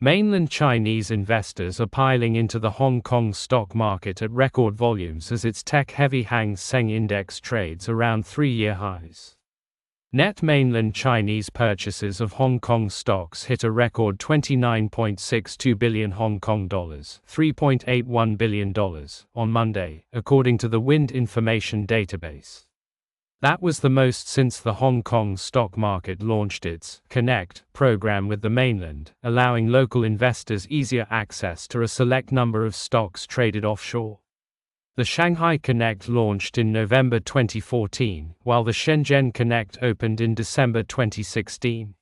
Mainland Chinese investors are piling into the Hong Kong stock market at record volumes as its tech-heavy Hang Seng Index trades around three-year highs. Net mainland Chinese purchases of Hong Kong stocks hit a record 29.62 billion Hong Kong dollars, $3.81 billion, on Monday, according to the Wind Information Database. That was the most since the Hong Kong stock market launched its Connect program with the mainland, allowing local investors easier access to a select number of stocks traded offshore. The Shanghai Connect launched in November 2014, while the Shenzhen Connect opened in December 2016.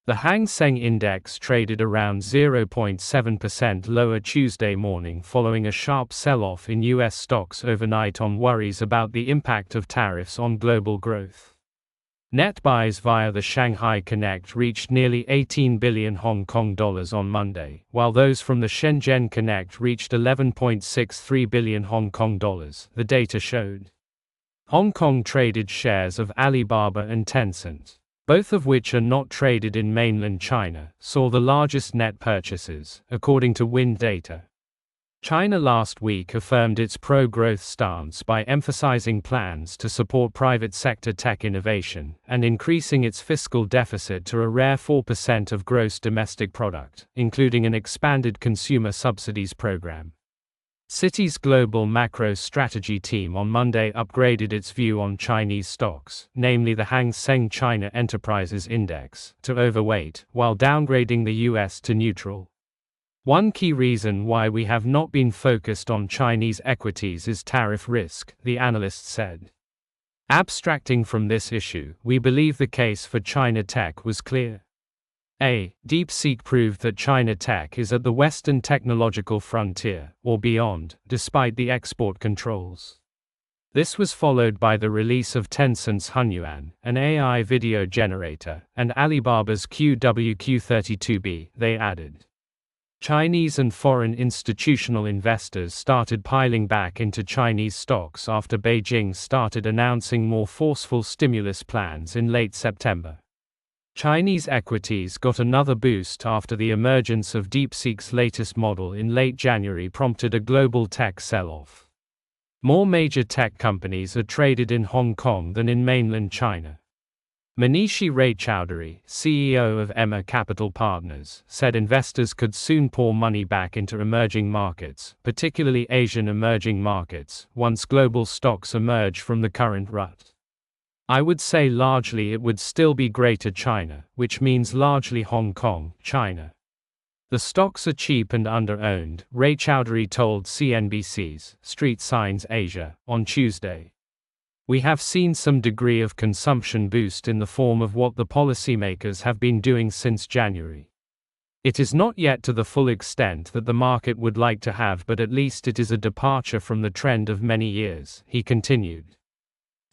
The Hang Seng Index traded around 0.7% lower Tuesday morning following a sharp sell-off in U.S. stocks overnight on worries about the impact of tariffs on global growth. Net buys via the Shanghai Connect reached nearly 18 billion Hong Kong dollars on Monday, while those from the Shenzhen Connect reached 11.63 billion Hong Kong dollars, the data showed. Hong Kong traded shares of Alibaba and Tencent, both of which are not traded in mainland China, saw the largest net purchases, according to Wind data. China last week affirmed its pro-growth stance by emphasizing plans to support private sector tech innovation and increasing its fiscal deficit to a rare 4% of gross domestic product, including an expanded consumer subsidies program. Citi's global macro strategy team on Monday upgraded its view on Chinese stocks, namely the Hang Seng China Enterprises Index, to overweight, while downgrading the US to neutral. One key reason why we have not been focused on Chinese equities is tariff risk, the analyst said. Abstracting from this issue, we believe the case for China tech was clear. DeepSeek proved that China tech is at the Western technological frontier, or beyond, despite the export controls. This was followed by the release of Tencent's Hunyuan, an AI video generator, and Alibaba's QWQ32B, they added. Chinese and foreign institutional investors started piling back into Chinese stocks after Beijing started announcing more forceful stimulus plans in late September. Chinese equities got another boost after the emergence of DeepSeek's latest model in late January prompted a global tech sell-off. More major tech companies are traded in Hong Kong than in mainland China. Manishi Raychaudhuri, CEO of Emma Capital Partners, said investors could soon pour money back into emerging markets, particularly Asian emerging markets, once global stocks emerge from the current rut. I would say largely it would still be Greater China, which means largely Hong Kong, China. The stocks are cheap and under-owned, Raychaudhuri told CNBC's Street Signs Asia on Tuesday. We have seen some degree of consumption boost in the form of what the policymakers have been doing since January. It is not yet to the full extent that the market would like to have, but at least it is a departure from the trend of many years, he continued.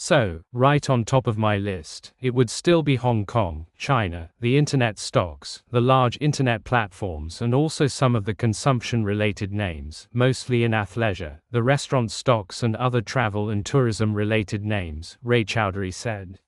So, right on top of my list, it would still be Hong Kong, China, the internet stocks, the large internet platforms, and also some of the consumption-related names, mostly in athleisure, the restaurant stocks and other travel and tourism-related names, Raychaudhuri said.